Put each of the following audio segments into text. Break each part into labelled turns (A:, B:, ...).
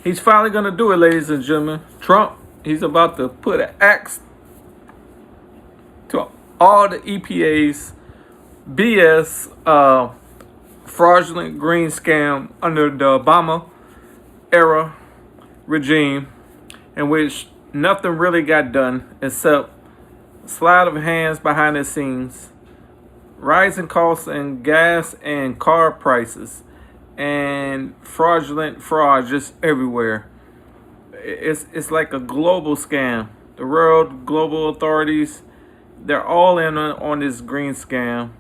A: He's finally going to do it, ladies and gentlemen. Trump, he's about to put an axe to all the EPA's BS fraudulent green scam under the Obama era regime, in which nothing really got done except sleight of hands behind the scenes, rising costs in gas and car prices, and fraudulent fraud just everywhere. It's like a global scam. The world, global authorities, they're all in on this green scam.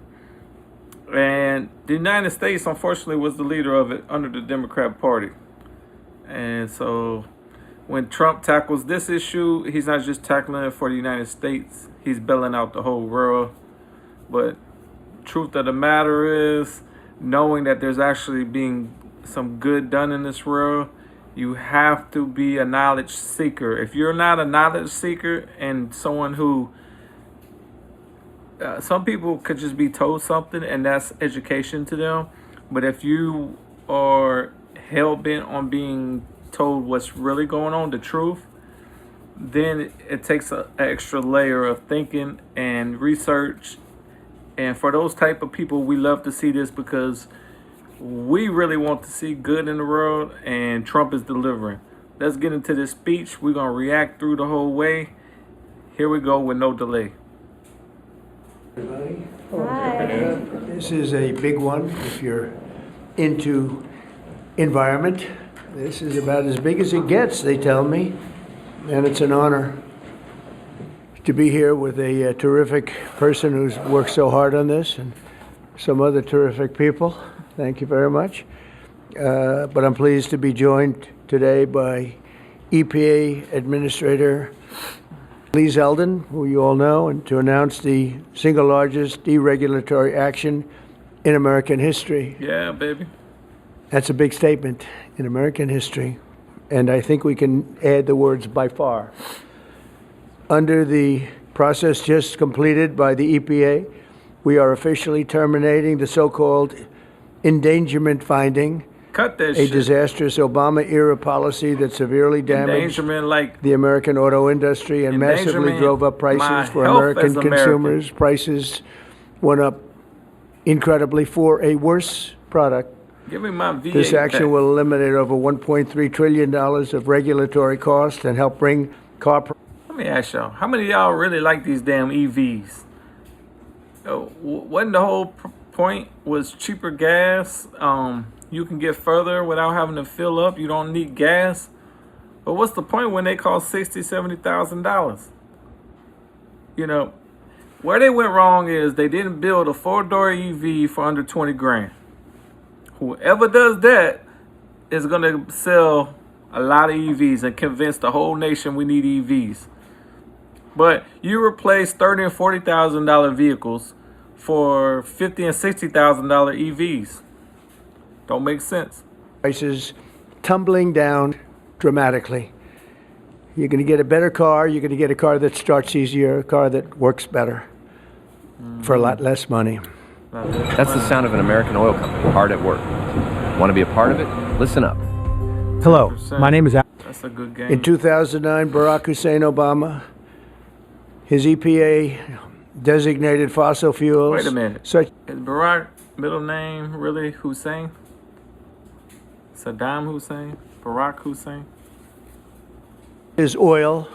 A: And the United States, unfortunately, was the leader of it under the Democrat Party. And so when Trump tackles this issue, he's not just tackling it for the United States. He's bailing out the whole world. But truth of the matter is, knowing that there's actually being some good done in this world, you have to be a knowledge seeker. If you're not a knowledge seeker and someone who, some people could just be told something and that's education to them. But if you are hell-bent on being told what's really going on, the truth, then it takes an extra layer of thinking and research. And for those type of people, we love to see this because we really want to see good in the world, and Trump is delivering. Let's get into this speech. We're going to react through the whole way. Here we go with no delay.
B: Everybody.
C: Hi.
B: This is a big one if you're into environment. This is about as big as it gets, they tell me, and it's an honor to be here with a terrific person who's worked so hard on this and some other terrific people. Thank you very much. But I'm pleased to be joined today by EPA Administrator Lee Zeldin, who you all know, and to announce the single largest deregulatory action in American history.
A: Yeah, baby.
B: That's a big statement in American history, and I think we can add the words by far. Under the process just completed by the EPA, we are officially terminating the so-called Endangerment Finding,
A: Cut that
B: a
A: shit.
B: disastrous Obama-era policy that severely damaged
A: Endangerment, like
B: the American auto industry and massively
A: endangerment
B: drove up
A: my
B: prices for
A: health
B: American
A: as American.
B: consumers. Prices went up incredibly for a worse product.
A: give me my VA
B: This action
A: back.
B: will eliminate over $1.3 trillion of regulatory costs and help bring car
A: Let me ask y'all, how many of y'all really like these damn EVs? Wasn't the whole point was cheaper gas? You can get further without having to fill up. You don't need gas. But what's the point when they cost $60,000, $70,000? You know, where they went wrong is they didn't build a 4-door EV for under 20 grand. Whoever does that is going to sell a lot of EVs and convince the whole nation we need EVs. But you replace $30,000 and $40,000 vehicles for $50,000 and $60,000 EVs. Don't make sense.
B: prices tumbling down dramatically. You're going to get a better car. You're going to get a car that starts easier, a car that works better for a lot less money.
D: That's the sound of an American oil company hard at work. Want to be a part of it? Listen up.
E: Hello, my name is Al.
A: That's a good game.
B: In 2009, Barack Hussein Obama, his EPA designated fossil fuels.
A: Wait a minute.
B: Such
A: Is Barack middle name really Hussein? Saddam Hussein? Barack Hussein?
B: as oil,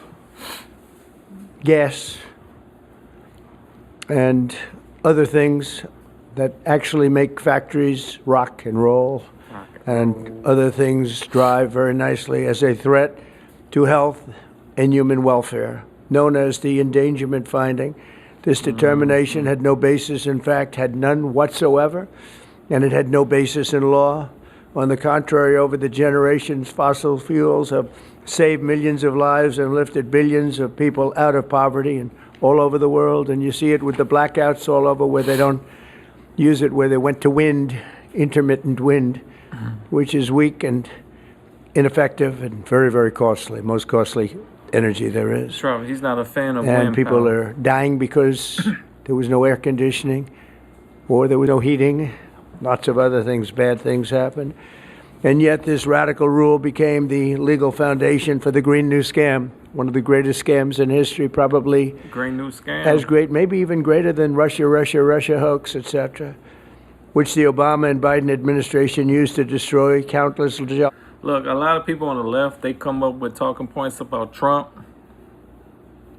B: gas, and other things that actually make factories rock and roll, and other things drive very nicely as a threat to health and human welfare, known as the Endangerment Finding. This determination had no basis, in fact, had none whatsoever, and it had no basis in law. On the contrary, over the generations, fossil fuels have saved millions of lives and lifted billions of people out of poverty and all over the world. And you see it with the blackouts all over where they don't use it, where they went to wind, intermittent wind, which is weak and ineffective and very, very costly, most costly energy there is.
A: Trump, he's not a fan of
B: And
A: wind
B: people
A: power.
B: are dying because there was no air conditioning or there was no heating. Lots of other things, bad things happened. And yet this radical rule became the legal foundation for the Green New Scam, one of the greatest scams in history, probably
A: Green New Scam.
B: as great, maybe even greater than Russia hoax, etc., which the Obama and Biden administration used to destroy countless jobs.
A: Look, a lot of people on the left, they come up with talking points about Trump.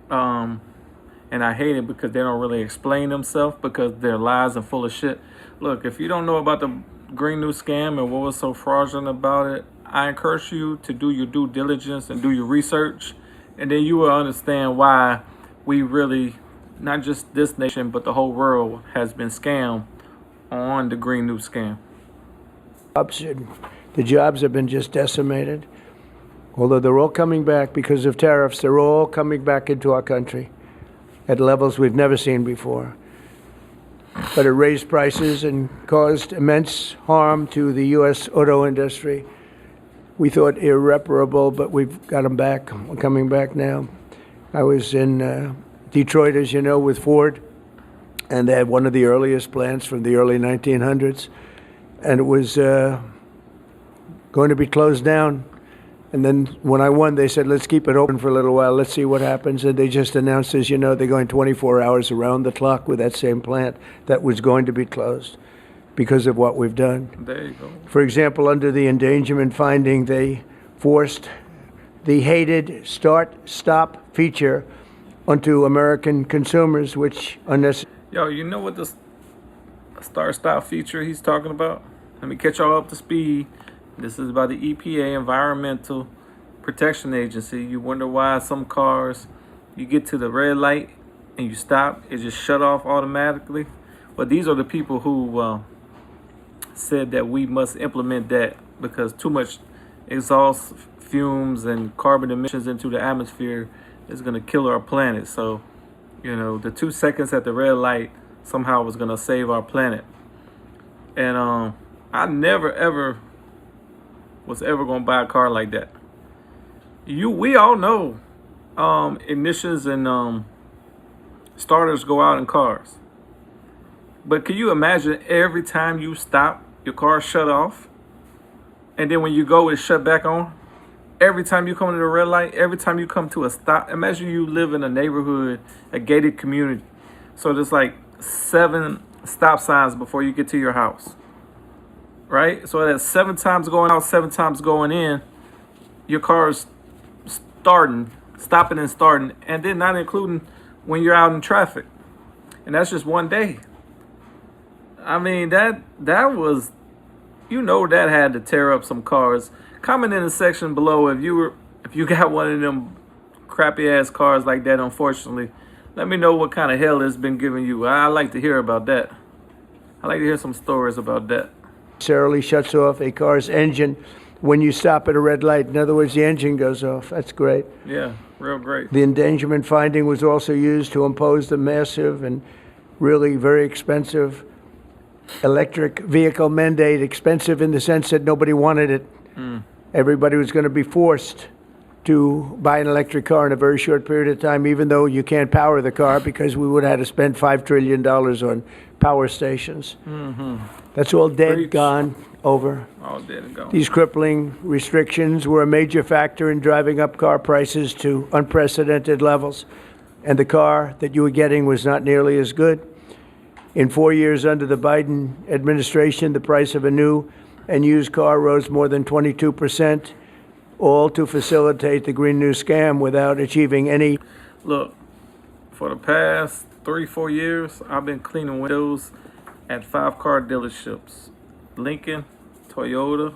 A: And I hate it because they don't really explain themselves because they're lies and full of shit. Look, if you don't know about the Green New Scam and what was so fraudulent about it, I encourage you to do your due diligence and do your research. And then you will understand why we really, not just this nation, but the whole world has been scammed on the Green New Scam.
B: The jobs have been just decimated. Although they're all coming back because of tariffs, they're all coming back into our country at levels we've never seen before. But it raised prices and caused immense harm to the U.S. auto industry. We thought irreparable, but we've got them back. We're coming back now. I was in Detroit, as you know, with Ford, and they had one of the earliest plants from the early 1900s, and it was going to be closed down. And then when I won, they said, let's keep it open for a little while. Let's see what happens. And they just announced, as you know, they're going 24 hours around the clock with that same plant that was going to be closed because of what we've done.
A: There you go.
B: For example, under the Endangerment Finding, they forced the hated start-stop feature onto American consumers, which unnecessary.
A: Yo, you know what this start-stop feature he's talking about? Let me catch y'all up to speed. This is about the EPA, Environmental Protection Agency. You wonder why some cars, you get to the red light and you stop, it just shut off automatically. But these are the people who said that we must implement that because too much exhaust fumes and carbon emissions into the atmosphere is going to kill our planet. So, you know, the 2 seconds at the red light somehow was going to save our planet. And I never, ever was ever going to buy a car like that. We all know ignitions and starters go out in cars. But can you imagine every time you stop, your car shut off? And then when you go, it's shut back on? Every time you come to the red light, every time you come to a stop. Imagine you live in a neighborhood, a gated community. So there's like 7 stop signs before you get to your house. Right? So that's 7 times going out, 7 times going in. Your car's stopping and starting, and then not including when you're out in traffic. And that's just one day. I mean, that was, you know, that had to tear up some cars. Comment in the section below if you got one of them crappy ass cars like that, unfortunately. Let me know what kind of hell it's been giving you. I like to hear about that. I like to hear some stories about that.
B: Necessarily shuts off a car's engine when you stop at a red light. In other words, the engine goes off. That's great.
A: Yeah, real great.
B: The endangerment finding was also used to impose the massive and really very expensive electric vehicle mandate. Expensive in the sense that nobody wanted it. Everybody was going to be forced to buy an electric car in a very short period of time, even though you can't power the car because we would have had to spend $5 trillion on power stations. That's all dead,
A: Preach.
B: gone, over.
A: All dead and gone.
B: These crippling restrictions were a major factor in driving up car prices to unprecedented levels, and the car that you were getting was not nearly as good. In 4 years under the Biden administration, the price of a new and used car rose more than 22%, all to facilitate the Green New Scam without achieving any.
A: Look, for the past 3-4 years, I've been cleaning windows at 5 car dealerships: Lincoln, Toyota,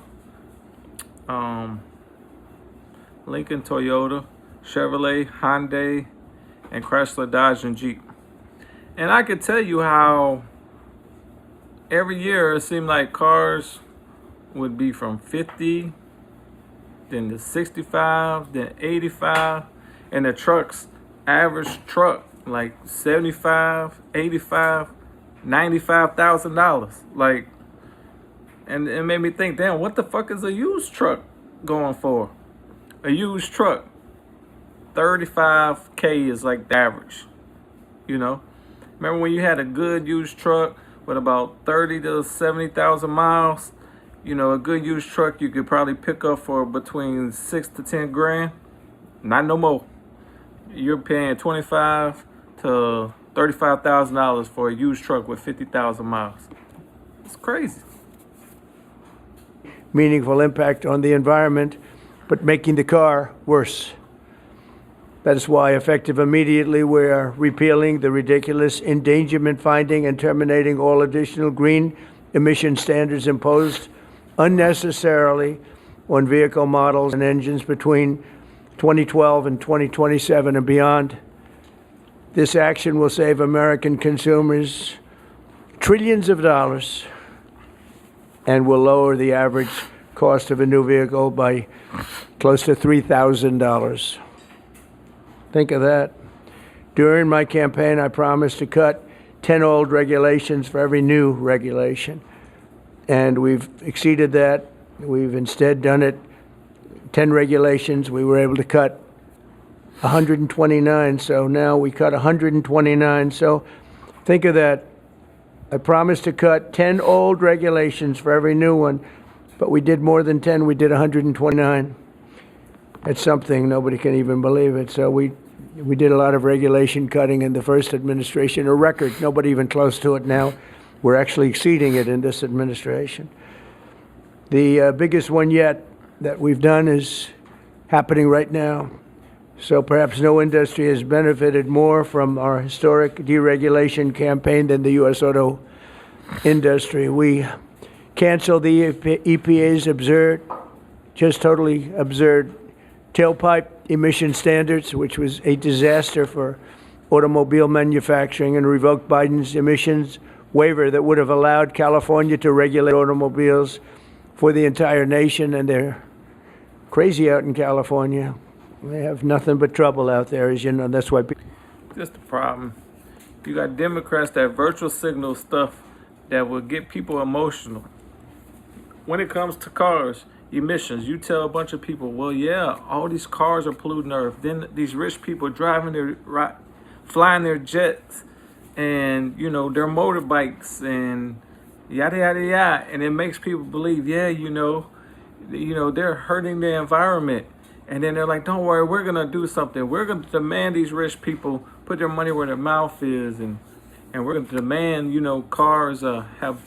A: Chevrolet, Hyundai, and Chrysler, Dodge, and Jeep. And I could tell you how every year it seemed like cars would be from 50, then to 65, then 85, and the trucks, average truck, like 75, 85, $95,000. Like, and it made me think, damn, what the fuck is a used truck going for? A used truck, 35K is like the average, you know? Remember when you had a good used truck with about 30 to 70,000 miles, A good used truck you could probably pick up for between 6 to 10 grand. Not no more. You're paying $25 to $35,000 for a used truck with 50,000 miles. It's crazy.
B: Meaningful impact on the environment, but making the car worse. That is why, effective immediately, we are repealing the ridiculous endangerment finding and terminating all additional green emission standards imposed unnecessarily on vehicle models and engines between 2012 and 2027 and beyond. This action will save American consumers trillions of dollars and will lower the average cost of a new vehicle by close to $3,000. Think of that. During my campaign, I promised to cut 10 old regulations for every new regulation. And we've exceeded that. We've instead done it 10 regulations. We were able to cut 129. So now we cut 129. So think of that. I promised to cut 10 old regulations for every new one, but we did more than 10. We did 129. It's something. Nobody can even believe it. So we did a lot of regulation cutting in the first administration, a record. Nobody even close to it now. We're actually exceeding it in this administration. The biggest one yet that we've done is happening right now. So perhaps no industry has benefited more from our historic deregulation campaign than the U.S. auto industry. We canceled the EPA's absurd, just totally absurd, tailpipe emission standards, which was a disaster for automobile manufacturing, and revoked Biden's emissions waiver that would have allowed California to regulate automobiles for the entire nation. And they're crazy out in California. They have nothing but trouble out there, as you know. That's why people...
A: Just the problem. You got Democrats that virtual signal stuff that will get people emotional. When it comes to cars, emissions, you tell a bunch of people, well, yeah, all these cars are polluting Earth. Then these rich people flying their jets and, their motorbikes and yada, yada, yada. And it makes people believe, yeah, they're hurting the environment. And then they're like, don't worry, we're going to do something. We're going to demand these rich people put their money where their mouth is. And we're going to demand, cars have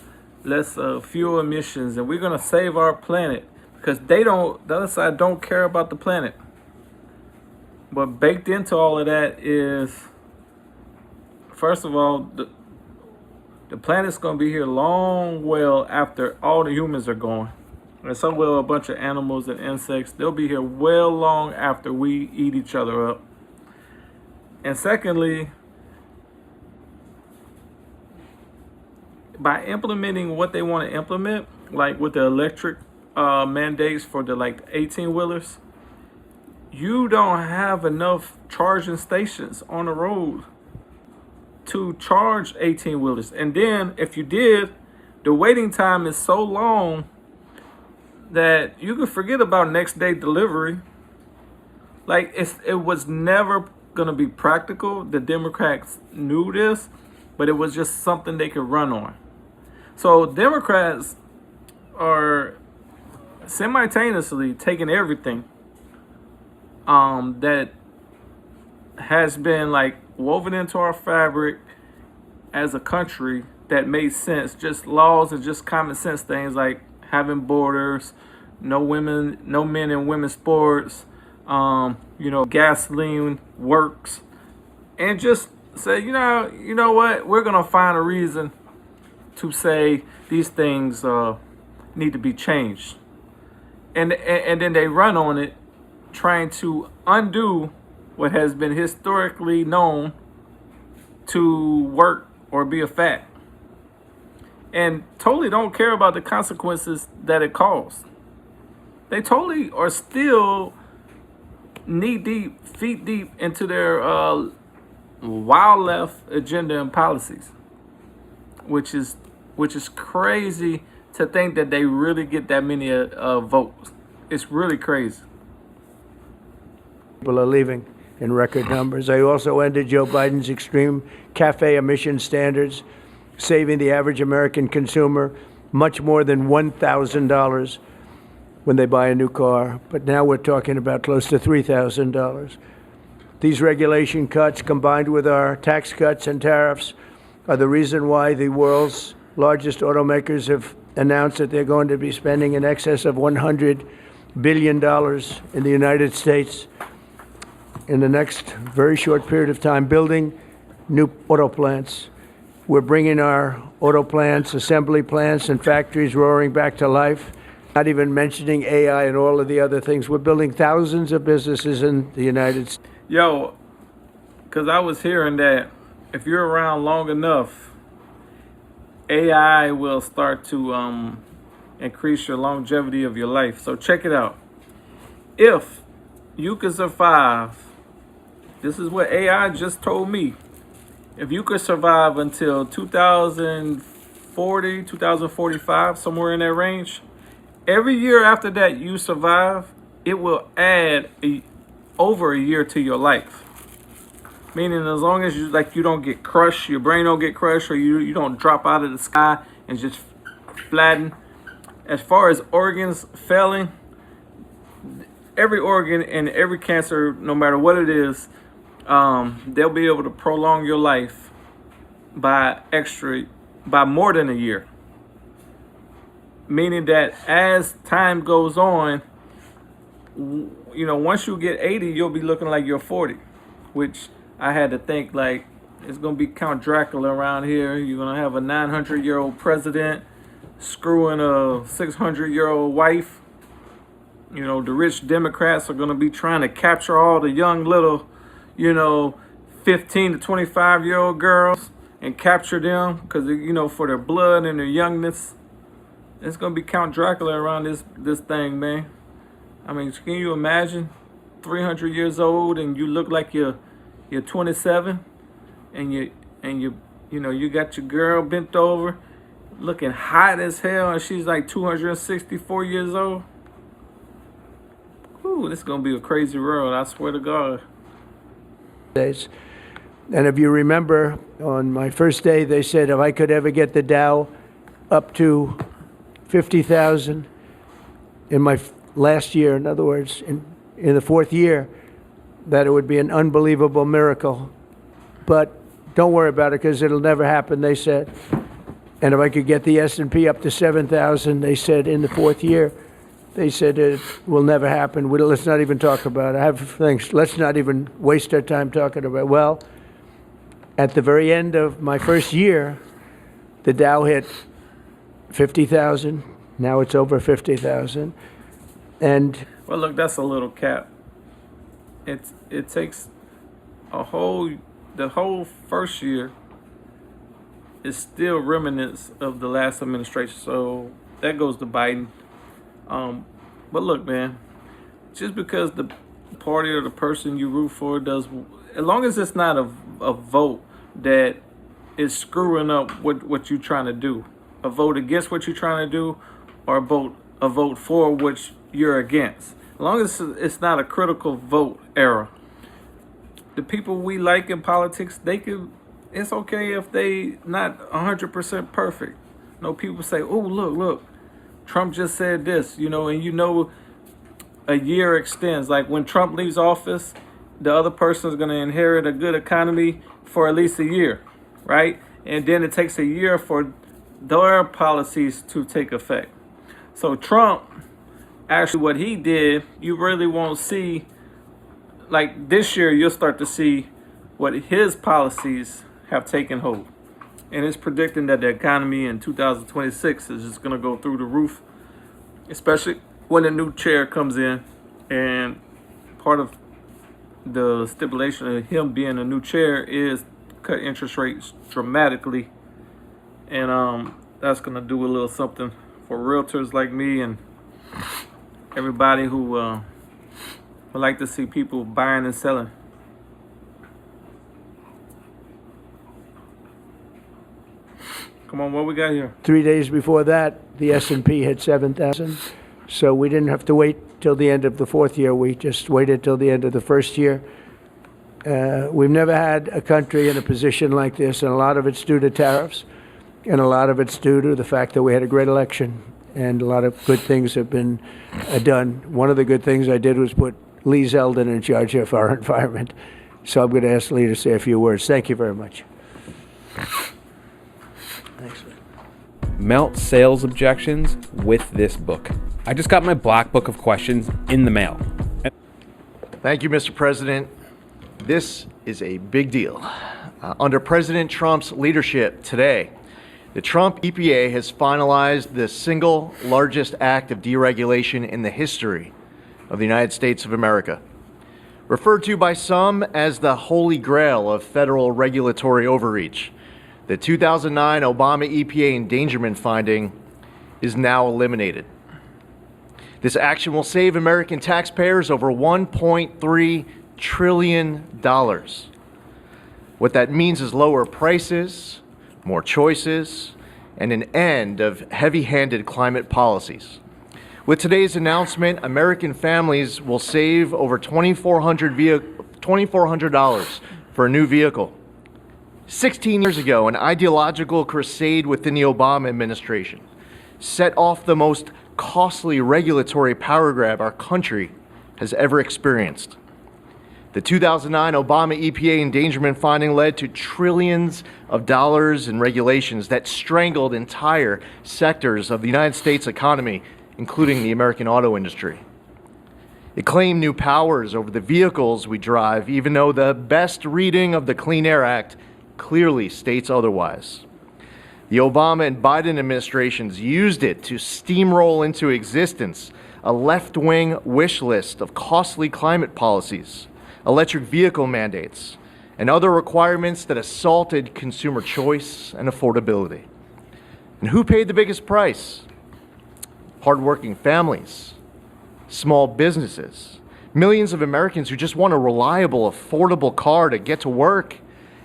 A: less fuel emissions. And we're going to save our planet. Because the other side don't care about the planet. But baked into all of that is, first of all, the planet's going to be here well after all the humans are gone. And so will a bunch of animals and insects. They'll be here well long after we eat each other up. And secondly, by implementing what they want to implement, like with the electric mandates for the 18-wheelers, you don't have enough charging stations on the road to charge 18-wheelers. And then if you did, the waiting time is so long that you can forget about next day delivery. It was never going to be practical. The Democrats knew this, but it was just something they could run on. So Democrats are simultaneously taking everything that has been woven into our fabric as a country that made sense, just laws and just common sense things like having borders, no men in women's sports, gasoline works, and just say, you know what, we're gonna find a reason to say these things need to be changed, and then they run on it, trying to undo what has been historically known to work or be a fact, and totally don't care about the consequences that it caused. They totally are still knee deep, feet deep into their wild left agenda and policies, which is crazy to think that they really get that many votes. It's really crazy.
B: People are leaving in record numbers. I also ended Joe Biden's extreme cafe emission standards, saving the average American consumer much more than $1,000 when they buy a new car, but now we're talking about close to $3,000. These regulation cuts, combined with our tax cuts and tariffs, are the reason why the world's largest automakers have announced that they're going to be spending in excess of $100 billion in the United States in the next very short period of time building new auto plants. We're bringing our auto plants, assembly plants, and factories roaring back to life, not even mentioning AI and all of the other things. We're building thousands of businesses in the United States.
A: Yo, because I was hearing that if you're around long enough, AI will start to increase your longevity of your life. So check it out. If you could survive, this is what AI just told me. If you could survive until 2040, 2045, somewhere in that range, every year after that you survive, it will add over a year to your life. Meaning as long as you don't get crushed, your brain don't get crushed, or you don't drop out of the sky and just flatten. As far as organs failing, every organ and every cancer, no matter what it is, they'll be able to prolong your life by more than a year. Meaning that as time goes on, once you get 80, you'll be looking like you're 40, which I had to think like it's going to be Count Dracula around here. You're going to have a 900-year-old president screwing a 600-year-old wife. The rich Democrats are going to be trying to capture all the young little, 15 to 25-year-old girls and capture them because, for their blood and their youngness. It's going to be Count Dracula around this thing, man. I mean, can you imagine 300 years old and you look like you're 27 and you got your girl bent over looking hot as hell and she's like 264 years old? Ooh, this is going to be a crazy world, I swear to God.
B: And if you remember, on my first day, they said if I could ever get the Dow up to 50,000 in my last year, in other words, in the fourth year, that it would be an unbelievable miracle. But don't worry about it because it'll never happen, they said. And if I could get the S&P up to 7,000, they said in the fourth year, they said it will never happen. Let's not even talk about it. I have things. Let's not even waste our time talking about it. Well, at the very end of my first year, the Dow hit 50,000. Now it's over 50,000. And
A: well, look, that's a little cap. It takes the whole first year is still remnants of the last administration. So that goes to Biden. But look, man, just because the party or the person you root for does, as long as it's not a vote that is screwing up what you're trying to do, a vote against what you're trying to do, or a vote for which you're against. As long as it's not a critical vote error. The people we like in politics, it's okay if they not 100% perfect. People say, oh, look, Trump just said this, and a year extends. Like when Trump leaves office, the other person is going to inherit a good economy for at least a year, right? And then it takes a year for their policies to take effect. So Trump, actually what he did, you really won't see, like this year, you'll start to see what his policies have taken hold. And it's predicting that the economy in 2026 is just going to go through the roof, especially when a new chair comes in. And part of the stipulation of him being a new chair is cut interest rates dramatically. And that's going to do a little something for realtors like me and everybody who would like to see people buying and selling. Come on, what we got here?
B: 3 days before that, the S&P hit 7,000. So we didn't have to wait till the end of the fourth year. We just waited till the end of the first year. We've never had a country in a position like this, and a lot of it's due to tariffs. and a lot of it's due to the fact that we had a great election, and a lot of good things have been done. One of the good things I did was put Lee Zeldin in charge of our environment. So I'm going to ask Lee to say a few words. Thank you very much. Thanks.
C: Melt sales objections with this book. I just got my black book of questions in the mail.
F: Thank you, Mr. President. This is a big deal. Under President Trump's leadership today, the Trump EPA has finalized the single largest act of deregulation in the history of the United States of America. Referred to by some as the holy grail of federal regulatory overreach, the 2009 Obama EPA Endangerment Finding is now eliminated. This action will save American taxpayers over $1.3 trillion. What that means is lower prices, more choices, and an end of heavy-handed climate policies. With today's announcement, American families will save over $2,400 for a new vehicle. 16 years ago, an ideological crusade within the Obama administration set off the most costly regulatory power grab our country has ever experienced. The 2009 Obama EPA endangerment finding led to trillions of dollars in regulations that strangled entire sectors of the United States economy, including the American auto industry. It claimed new powers over the vehicles we drive, even though the best reading of the Clean Air Act clearly states otherwise. The Obama and Biden administrations used it to steamroll into existence a left-wing wish list of costly climate policies, electric vehicle mandates, and other requirements that assaulted consumer choice and affordability. And who paid the biggest price? Hardworking families, small businesses, millions of Americans who just want a reliable, affordable car to get to work,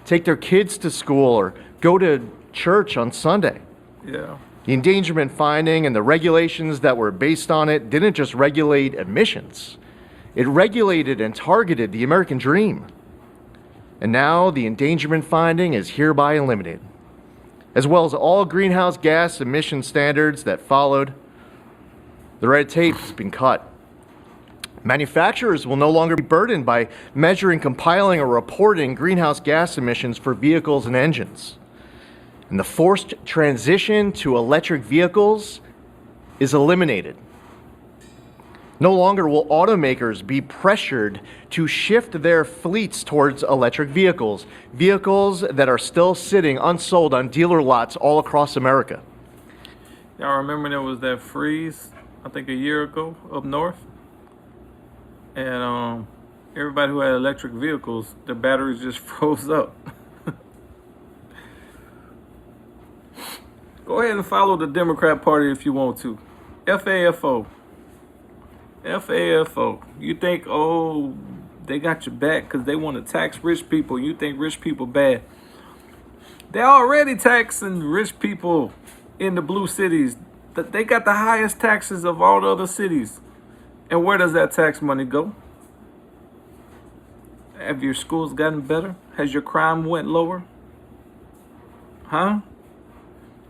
F: take their kids to school, or go to church on Sunday.
A: Yeah.
F: The endangerment finding and the regulations that were based on it didn't just regulate emissions. It regulated and targeted the American dream. And now the endangerment finding is hereby eliminated, as well as all greenhouse gas emission standards that followed. The red tape has been cut. Manufacturers will no longer be burdened by measuring, compiling, or reporting greenhouse gas emissions for vehicles and engines. And the forced transition to electric vehicles is eliminated. No longer will automakers be pressured to shift their fleets towards electric vehicles, vehicles that are still sitting unsold on dealer lots all across America.
A: Y'all remember there was that freeze, I think a year ago, up north? And everybody who had electric vehicles, the batteries just froze up. Go ahead and follow the Democrat Party if you want to. FAFO. FAFO. You think, oh, they got your back because they want to tax rich people. You think rich people bad. They're already taxing rich people in the blue cities. They got the highest taxes of all the other cities. And where does that tax money go? Have your schools gotten better? Has your crime went lower? Huh?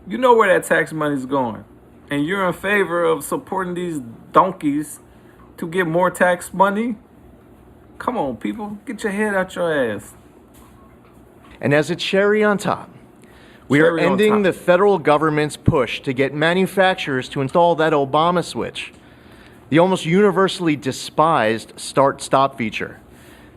A: You know where that tax money's going. And you're in favor of supporting these donkeys to get more tax money? Come on, people. Get your head out your ass.
F: And as a cherry on top, we are ending the federal government's push to get manufacturers to install that Obama switch, the almost universally despised start-stop feature.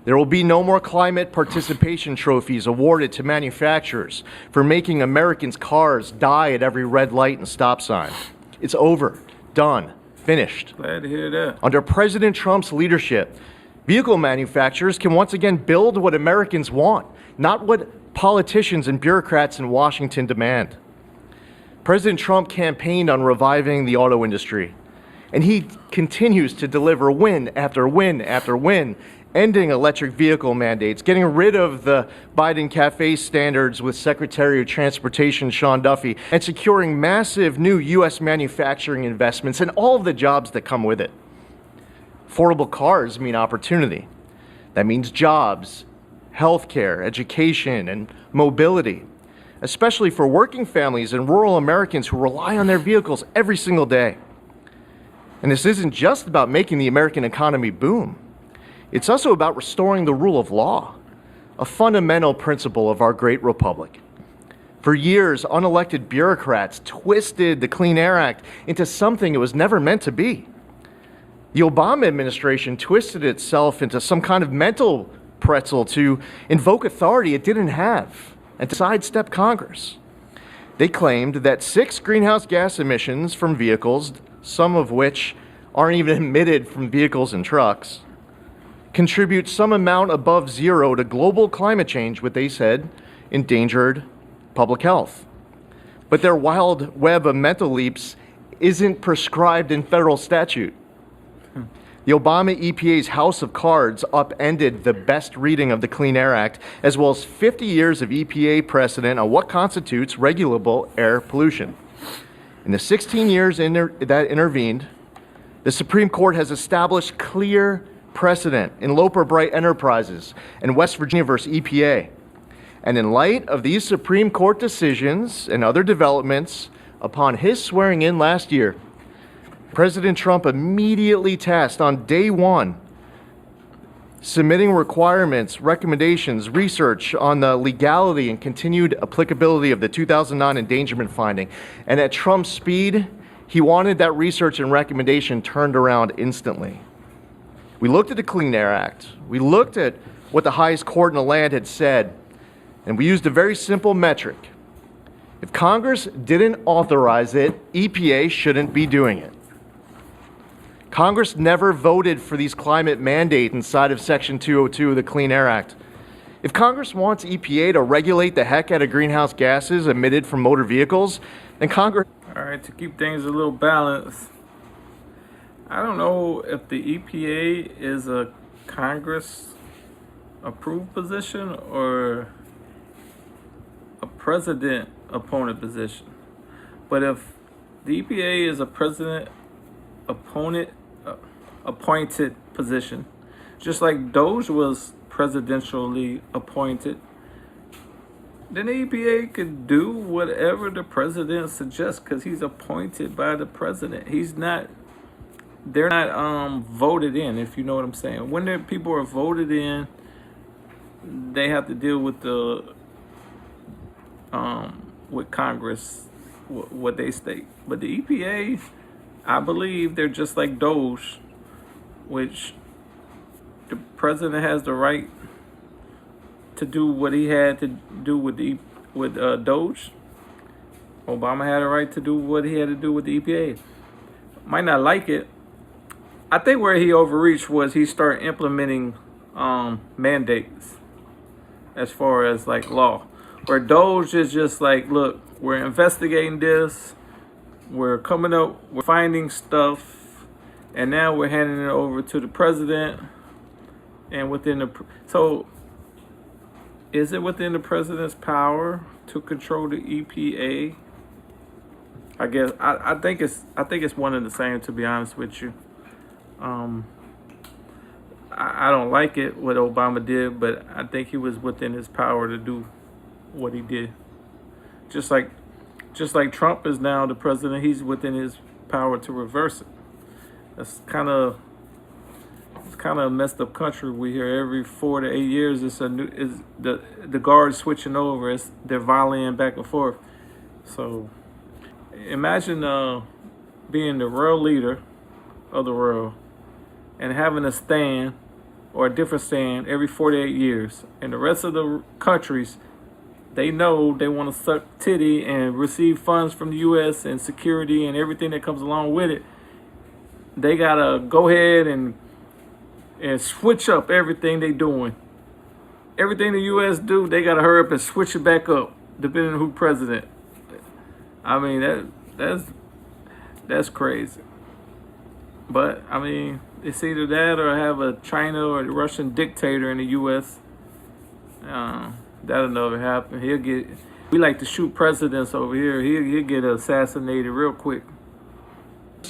F: There will be no more climate participation trophies awarded to manufacturers for making Americans' cars die at every red light and stop sign. It's over, done, finished.
A: Glad to hear that.
F: Under President Trump's leadership, vehicle manufacturers can once again build what Americans want, not what politicians and bureaucrats in Washington demand. President Trump campaigned on reviving the auto industry, and he continues to deliver win after win after win, ending electric vehicle mandates, getting rid of the Biden Cafe standards with Secretary of Transportation Sean Duffy, and securing massive new U.S. manufacturing investments and all of the jobs that come with it. Affordable cars mean opportunity. That means jobs, healthcare, education, and mobility. especially for working families and rural Americans who rely on their vehicles every single day. And this isn't just about making the American economy boom. It's also about restoring the rule of law, a fundamental principle of our great republic. For years, unelected bureaucrats twisted the Clean Air Act into something it was never meant to be. The Obama administration twisted itself into some kind of mental pretzel to invoke authority it didn't have and to sidestep Congress. They claimed that 6 greenhouse gas emissions from vehicles, some of which aren't even emitted from vehicles and trucks, contribute some amount above zero to global climate change, what they said endangered public health. But their wild web of mental leaps isn't prescribed in federal statute. The Obama EPA's House of Cards upended the best reading of the Clean Air Act, as well as 50 years of EPA precedent on what constitutes regulable air pollution. In the 16 years that intervened, the Supreme Court has established clear precedent in Loper Bright Enterprises and West Virginia versus EPA. And in light of these Supreme Court decisions and other developments, upon his swearing in last year, President Trump immediately tasked on day one submitting requirements, recommendations, research on the legality and continued applicability of the 2009 Endangerment Finding. And at Trump's speed, he wanted that research and recommendation turned around instantly. We looked at the Clean Air Act. We looked at what the highest court in the land had said, and we used a very simple metric. If Congress didn't authorize it, EPA shouldn't be doing it. Congress never voted for these climate mandates inside of Section 202 of the Clean Air Act. If Congress wants EPA to regulate the heck out of greenhouse gases emitted from motor vehicles, then Congress...
A: All right, to keep things a little balanced, I don't know if the EPA is a Congress-approved position or a president-opponent position. But if the EPA is a president-opponent appointed position, just like Doge was presidentially appointed, then the EPA could do whatever the president suggests because he's appointed by the president. They're not voted in, if you know what I'm saying. When people are voted in, they have to deal with with Congress, what they state. But the EPA, I believe they're just like Doge, which the president has the right to do what he had to do with Doge. Obama had a right to do what he had to do with the EPA. Might not like it. I think where he overreached was he started implementing mandates as far as like law. Where Doge is just like, look, we're investigating this, we're finding stuff, and now we're handing it over to the president. And so is it within the president's power to control the EPA? I guess I think it's one and the same, to be honest with you. I don't like it what Obama did, but I think he was within his power to do what he did. Just like Trump is now the president, he's within his power to reverse it. It's kind of a messed up country. We hear every 4 to 8 years the guards switching over. They're volleying back and forth. So imagine being the real leader of the world and having a stand or a different stand every 48 years. And the rest of the countries, they know they want to suck titty and receive funds from the U.S. and security and everything that comes along with it. They got to go ahead and switch up everything they doing. Everything the U.S. do, they got to hurry up and switch it back up, depending on who president. I mean, that's crazy. But, I mean, it's either that or have a China or a Russian dictator in the U.S. That'll never happen. We like to shoot presidents over here. He'll get assassinated real quick.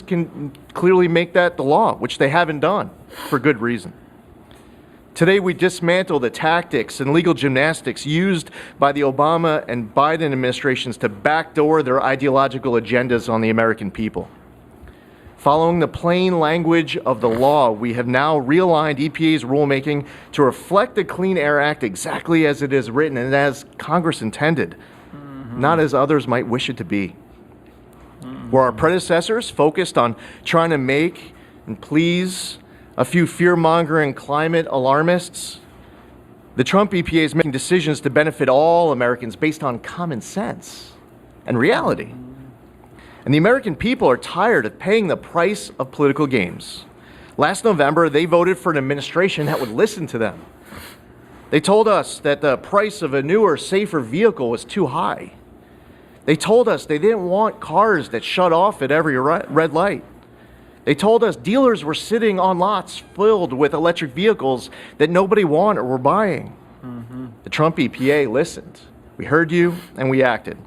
F: Can clearly make that the law, which they haven't done for good reason. Today, we dismantle the tactics and legal gymnastics used by the Obama and Biden administrations to backdoor their ideological agendas on the American people. Following the plain language of the law, we have now realigned EPA's rulemaking to reflect the Clean Air Act exactly as it is written and as Congress intended, not as others might wish it to be. Where our predecessors focused on trying to make and please a few fear-mongering climate alarmists, the Trump EPA is making decisions to benefit all Americans based on common sense and reality. And the American people are tired of paying the price of political games. Last November, they voted for an administration that would listen to them. They told us that the price of a newer, safer vehicle was too high. They told us they didn't want cars that shut off at every red light. They told us dealers were sitting on lots filled with electric vehicles that nobody wanted or were buying. The Trump EPA listened. We heard you and we acted.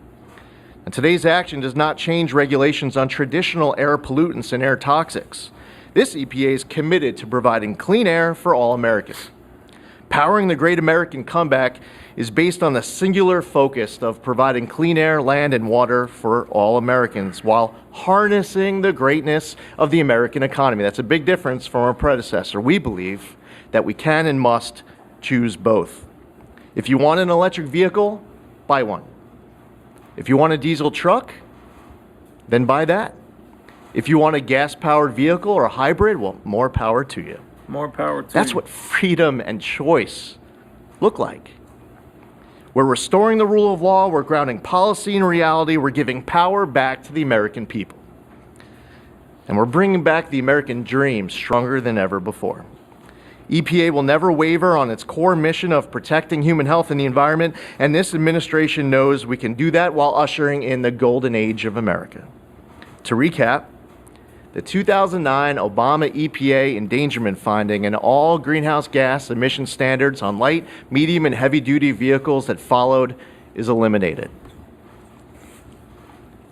F: And today's action does not change regulations on traditional air pollutants and air toxics. This EPA is committed to providing clean air for all Americans. Powering the great American comeback is based on the singular focus of providing clean air, land, and water for all Americans while harnessing the greatness of the American economy. That's a big difference from our predecessor. We believe that we can and must choose both. If you want an electric vehicle, buy one. If you want a diesel truck, then buy that. If you want a gas-powered vehicle or a hybrid, well, more power to you.
A: More power to
F: That's
A: you.
F: what freedom and choice look like. We're restoring the rule of law, we're grounding policy in reality, we're giving power back to the American people. And we're bringing back the American dream stronger than ever before. EPA will never waver on its core mission of protecting human health and the environment, and this administration knows we can do that while ushering in the golden age of America. To recap, the 2009 Obama EPA Endangerment Finding and all greenhouse gas emission standards on light, medium, and heavy-duty vehicles that followed is eliminated.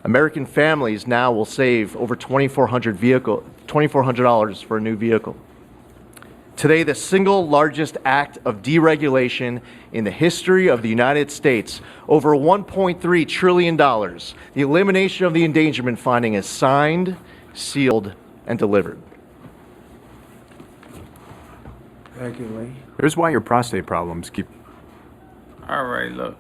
F: American families now will save over $2,400 for a new vehicle. Today, the single largest act of deregulation in the history of the United States, over $1.3 trillion, the elimination of the endangerment finding is signed, sealed, and delivered.
B: Thank you, Lee.
G: Here's why your prostate problems keep
A: All right, look.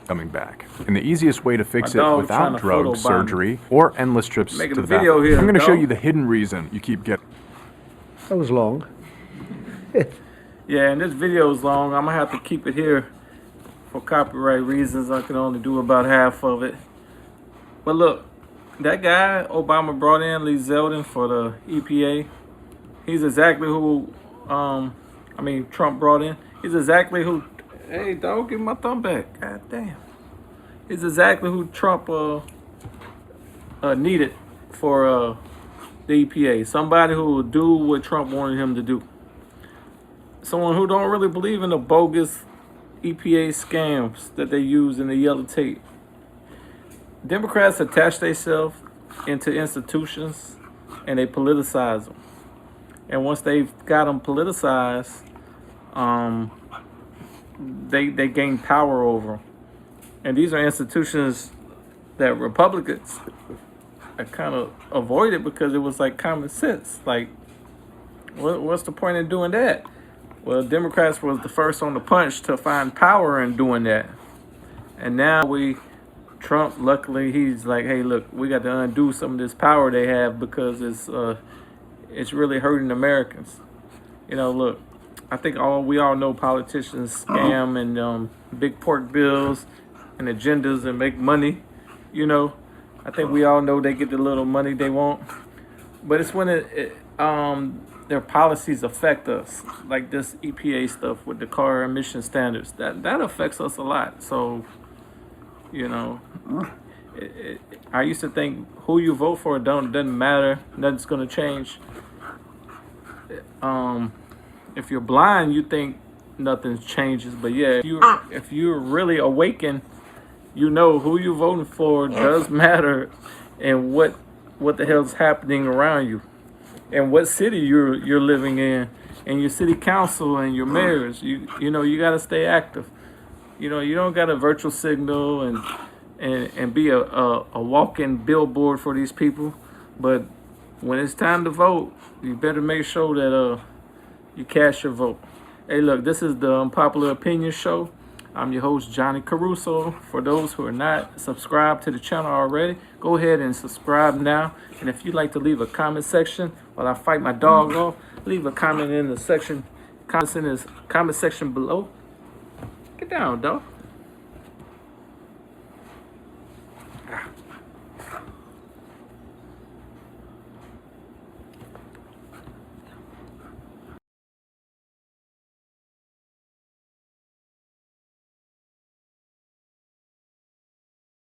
G: coming back. And the easiest way to fix
A: My
G: it
A: dog trying
G: without
A: to photobomb
G: drugs, surgery, or endless trips
A: Making
G: to
A: a
G: the
A: video
G: bathroom.
A: here,
G: I'm going to show
A: dog.
G: you the hidden reason you keep getting.
B: That was long.
A: Yeah, and this video is long. I'm gonna have to keep it here for copyright reasons. I can only do about half of it. But look, that guy Obama brought in, Lee Zeldin, for the EPA, he's exactly who, Trump brought in. He's exactly who, hey, dog, give me my thumb back. God damn. He's exactly who Trump needed for the EPA. Somebody who will do what Trump wanted him to do. Someone who don't really believe in the bogus EPA scams that they use in the yellow tape. Democrats attach themselves into institutions and they politicize them. And once they've got them politicized, they gain power over them. And these are institutions that Republicans kind of avoided because it was like common sense. Like, what's the point in doing that? Well, Democrats was the first on the punch to find power in doing that. And now Trump, luckily, he's like, hey, look, we got to undo some of this power they have because it's really hurting Americans. You know, look, I think we all know politicians scam and big pork bills and agendas and make money. You know, I think we all know they get the little money they want. But it's when their policies affect us, like this EPA stuff with the car emission standards. That affects us a lot. So, you know, I used to think who you vote for doesn't matter. Nothing's gonna change. If you're blind, you think nothing changes. But yeah, if you're really awakened, you know who you're voting for does matter, and what the hell's happening around you. and what city you're living in, and your city council and your mayors. You know you got to stay active. You know, you don't got a virtual signal and be a walking billboard for these people, but when it's time to vote, you better make sure that you cast your vote. Hey, look, this is the Unpopular Opinion Show. I'm your host, Johnny Caruso. For those who are not subscribed to the channel already, go ahead and subscribe now. And if you'd like to leave a comment section while I fight my dog off, leave a comment in the comment section below. Get down, dog.